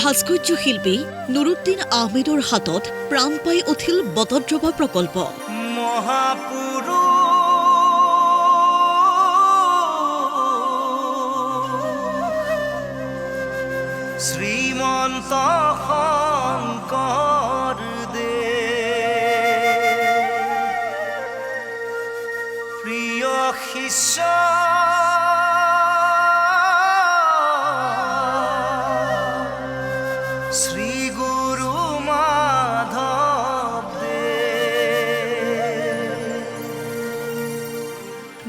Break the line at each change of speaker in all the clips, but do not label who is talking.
ভাস্কৰ্য শিল্পী নুৰুদ্দিন আহমেদৰ হাতত প্ৰাণ পাই উঠিল বটদ্ৰৱা প্ৰকল্প।
শ্ৰীমন্ত শংকৰ প্ৰিয় শিষ্য শ্ৰী গুৰু মাধৱ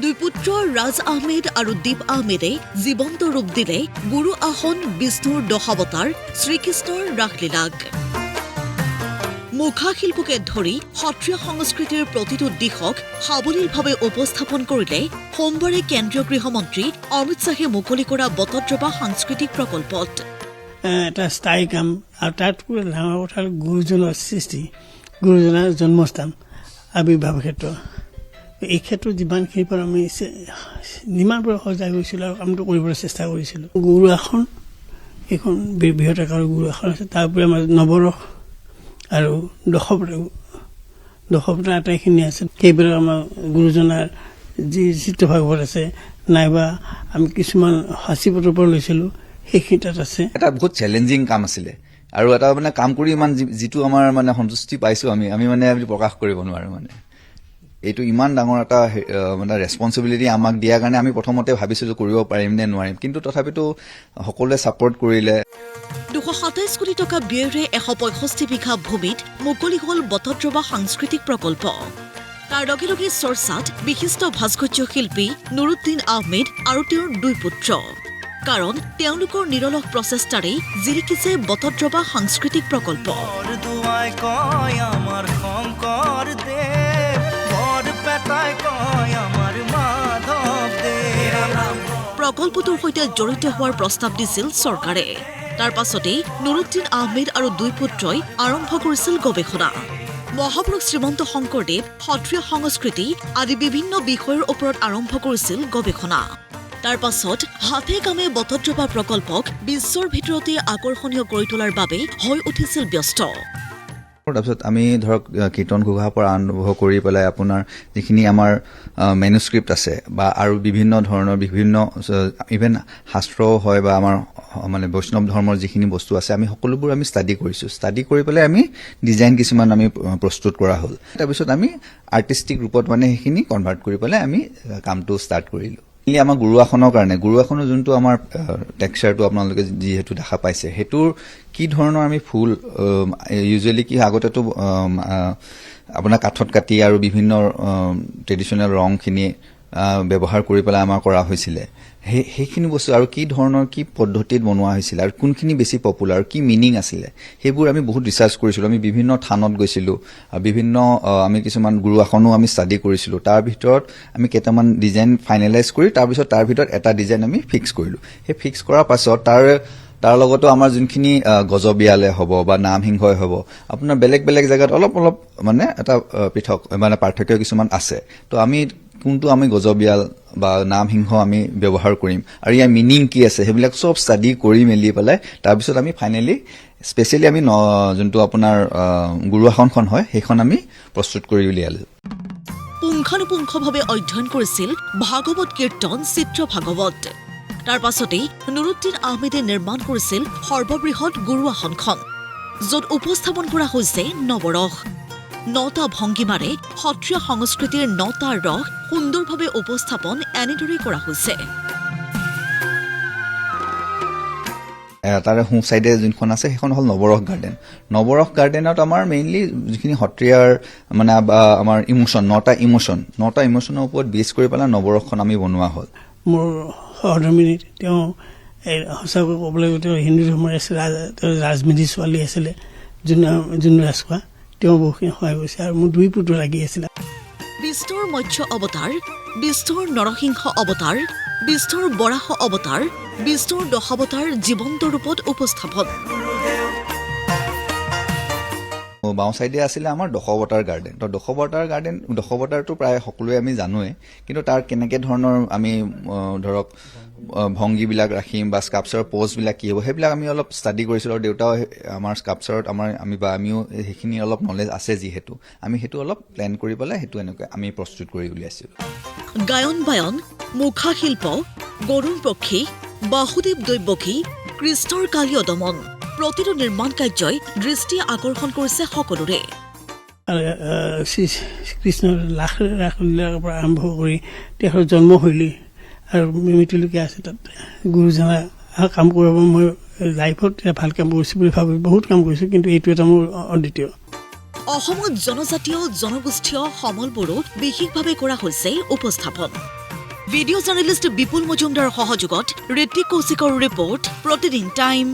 দুই পুত্ৰ ৰাজ আহমেদ আৰু দীপ আহমেদে জীৱন্ত ৰূপ দিলে গুৰু আসন বিষ্ণুৰ দশাৱতাৰ শ্ৰীকৃষ্ণৰ ৰাসলীলাক। মুখা শিল্পকে ধৰি সত্ৰীয়া সংস্কৃতিৰ প্ৰতিটো দিশক সাৱলীলভাৱে উপস্থাপন কৰিলে সোমবাৰে কেন্দ্ৰীয় গৃহমন্ত্ৰী অমিত শ্বাহে মুকলি কৰা বটদ্ৰৱা সাংস্কৃতিক প্ৰকল্পত।
এটা স্থায়ী কাম আৰু তাতকৈ ডাঙৰ কথা হ'ল গুৰুজনৰ সৃষ্টি, গুৰুজনাৰ জন্মস্থান, আৱিৰ্ভাৱ ক্ষেত্ৰ। এই ক্ষেত্ৰত যিমানখিনি পৰা আমি যিমান পৰা সজাগ হৈছিলোঁ আৰু কামটো কৰিবলৈ চেষ্টা কৰিছিলোঁ। গুৰু আসন এইখন বৃহৎ আকাৰৰ গুৰু আসন আছে, তাৰ উপৰি আমাৰ নৱৰস আৰু দশৱতা আটাইখিনি আছে। সেইবিলাক আমাৰ গুৰুজনাৰ যি চিত্ৰভাগৱত আছে, নাইবা আমি কিছুমান সাঁচিপতৰ পৰা লৈছিলোঁ, সেইখিনি তাত আছে।
এটা বহুত চেলেঞ্জিং কাম আছিলে আৰু এটা মানে কাম কৰি ইমান যিটো আমাৰ মানে সন্তুষ্টি পাইছো আমি মানে প্ৰকাশ কৰিব নোৱাৰো। মানে এইটো ইমান ডাঙৰ এটা মানে ৰেছপনচিবিলিটি আমাক দিয়াৰ কাৰণে আমি প্ৰথমতে ভাবিছিলো কৰিব পাৰিম নে নোৱাৰিম, কিন্তু তথাপিতো সকলোৱে ছাপোৰ্ট কৰিলে।
227 কোটি টকা ব্যয়েৰে 165 বিঘা ভূমিত মুকলি হ'ল বটদ্ৰৱা সাংস্কৃতিক প্ৰকল্প। তাৰ লগে লগে চৰ্চাত বিশিষ্ট ভাস্কৰ্য শিল্পী নুৰুদ্দিন আহমেদ আৰু তেওঁৰ দুই পুত্ৰ, কাৰণ তেওঁলোকৰ নিৰলস প্ৰচেষ্টাৰেই জিলিকিছে বটদ্ৰৱা সাংস্কৃতিক প্ৰকল্প। প্ৰকল্পটোৰ সৈতে জড়িত হোৱাৰ প্ৰস্তাৱ দিছিল চৰকাৰে। তাৰ পাছতেই নুৰুদ্দিন আহমেদ আৰু দুই পুত্ৰই আৰম্ভ কৰিছিল গৱেষণা। মহাপুৰুষ শ্ৰীমন্ত শংকৰদেৱ, সত্ৰীয়া সংস্কৃতি আদি বিভিন্ন বিষয়ৰ ওপৰত আৰম্ভ কৰিছিল গৱেষণা। তাৰ পাছত হাতে কামে বটদ্ৰৱা প্ৰকল্পক বিশ্বৰ ভিতৰতে আকৰ্ষণীয় কৰি তোলাৰ বাবে হৈ উঠিছিল ব্যস্ত।
তাৰপিছত আমি ধৰক কীৰ্তন ঘোষাৰ পৰা আৰম্ভ কৰি পেলাই আপোনাৰ যিখিনি আমাৰ মেনুস্ক্ৰিপ্ট আছে বা আৰু বিভিন্ন ধৰণৰ বিভিন্ন ইভেন শাস্ত্ৰও হয় বা আমাৰ মানে বৈষ্ণৱ ধৰ্মৰ যিখিনি বস্তু আছে, আমি সকলোবোৰ আমি ষ্টাডি কৰিছোঁ। ষ্টাডি কৰি পেলাই আমি ডিজাইন কিছুমান আমি প্ৰস্তুত কৰা হ'ল। তাৰপিছত আমি আৰ্টিষ্টিক ৰূপত মানে সেইখিনি কনভাৰ্ট কৰি পেলাই আমি কামটো ষ্টাৰ্ট কৰিলোঁ। আমাৰ গুৰু আসনৰ কাৰণে, গুৰু আসনৰ যোনটো আমাৰ টেক্সচাৰটো আপোনালোকে যিহেতু দেখা পাইছে, সেইটোৰ কি ধৰণৰ আমি ফুল ইউজুৱেলি কি আগতেতো আপোনাৰ কাঠত কাটি আৰু বিভিন্ন ট্ৰেডিশ্যনেল ৰংখিনি ব্যৱহাৰ কৰি পেলাই আমাৰ কৰা হৈছিলে। সেইখিনি বস্তু আৰু কি ধৰণৰ কি পদ্ধতিত বনোৱা হৈছিলে আৰু কোনখিনি বেছি পপুলাৰ, কি মিনিং আছিলে, সেইবোৰ আমি বহুত ৰিচাৰ্চ কৰিছিলোঁ। আমি বিভিন্ন থানত গৈছিলোঁ, বিভিন্ন আমি কিছুমান গুৰু আসনো আমি ষ্টাডি কৰিছিলোঁ। তাৰ ভিতৰত আমি কেইটামান ডিজাইন ফাইনেলাইজ কৰি তাৰপিছত তাৰ ভিতৰত এটা ডিজাইন আমি ফিক্স কৰিলোঁ। সেই ফিক্স কৰাৰ পাছত তাৰ লগতো আমাৰ যোনখিনি গজবিয়ালে হ'ব বা নামসিংহই হ'ব, আপোনাৰ বেলেগ বেলেগ জেগাত অলপ অলপ মানে এটা পৃথক মানে পাৰ্থক্য কিছুমান আছে। তো আমি কোনটো আমি গজবিয়াল বা নামসিংহ আমি ব্যৱহাৰ কৰিম আৰু ইয়াৰ মিনিং কি আছে, সেইবিলাক চব ষ্টাডি কৰি মেলি পেলাই তাৰপিছত আমি ফাইনেলি স্পেচিয়েলি আমি যোনটো আপোনাৰ গুৰু আসনখন হয় সেইখন আমি প্ৰস্তুত কৰি উলিয়ালোঁ।
পুংখানুপুংখভাৱে অধ্যয়ন কৰিছিল ভাগৱত কীৰ্তন চিত্ৰ ভাগৱত। তাৰ পাছতেই নুৰুদ্দিন আহমেদে নিৰ্মাণ কৰিছিল সৰ্ববৃহৎ গুৰু আসনখন, য'ত উপস্থাপন কৰা হৈছে নৱৰস। 9টা ভংগীমাৰে সত্ৰীয়া সংস্কৃতিৰ 9টা ৰস সুন্দৰভাৱে উপস্থাপন এনেদৰে কৰা হৈছে।
তাৰে সোঁ চাইডে যোনখন আছে সেইখন হ'ল নৱৰস গাৰ্ডেন। নৱৰস গাৰ্ডেনত আমাৰ মেইনলি যিখিনি সত্ৰীয়াৰ মানে আমাৰ ইমোশ্যন, 9টা ইমোশ্যনৰ ওপৰত বেছ কৰি পেলাই নৱৰসখন আমি বনোৱা হ'ল।
মোৰ সহধৰ্মিনী তেওঁ সঁচাকৈ ক'বলৈ গ'লে তেওঁ হিন্দু ধৰ্মৰ আছিল, ৰাজমেধি ছোৱালী আছিলে, যোন ৰাজখোৱা, তেওঁ বহুখিনি সহায় কৰিছে আৰু মোৰ দুই পুত্ৰ লাগি আছিলে।
বিষ্ণুৰ মৎস্য অৱতাৰ, বিষ্ণুৰ নৰসিংহ অৱতাৰ, বিষ্ণুৰ বৰাহ অৱতাৰ, বিষ্ণুৰ দশাৱতাৰ জীৱন্ত ৰূপত উপস্থাপন।
বাওঁ চাইডে আছিলে আমাৰ দশৱতাৰ গাৰ্ডেন। তো দশৱতাৰটো প্ৰায় সকলোৱে আমি জানোৱে, কিন্তু তাৰ কেনেকৈ ধৰণৰ আমি ধৰক ভংগীবিলাক ৰাখিম বা স্কাপচাৰৰ প'জবিলাক কি হ'ব সেইবিলাক আমি অলপ ষ্টাডি কৰিছিলোঁ। আৰু দেউতাও আমাৰ স্কাপচাৰত আমিও সেইখিনি অলপ নলেজ আছে, যিহেতু আমি সেইটো অলপ প্লেন কৰি পেলাই সেইটো এনেকৈ আমি প্ৰস্তুত কৰি উলিয়াইছিলোঁ।
গায়ন বায়ন, মুখা শিল্প, গৰুড় পক্ষী, বাসুদেৱ দৈৱকী, কৃষ্ণৰ কালীয় দমন, প্ৰতিটো নিৰ্মাণ কাৰ্যই দৃষ্টি আকৰ্ষণ কৰিছে সকলোৰে।
কৃষ্ণৰ লাখ লীলাৰ পৰা আৰম্ভ কৰি তেখেতৰ জন্মশৈলী আৰু মৃত্যুলৈকে আছে। তাত গুৰুজনা কাম কৰিব মই লাইফত ভাল কাম কৰিছোঁ বুলি ভাবি বহুত কাম কৰিছোঁ, কিন্তু এইটো এটা মোৰ অদ্বিতীয়।
অসমত জনজাতীয় জনগোষ্ঠীয় সমলবোৰো বিশেষভাৱে কৰা হৈছে উপস্থাপন। ভিডিঅ' জাৰ্নেলিষ্ট বিপুল মজুমদাৰৰ সহযোগত ঋত্বিক কৌশিকৰ ৰিপৰ্ট, প্ৰতিদিন টাইম।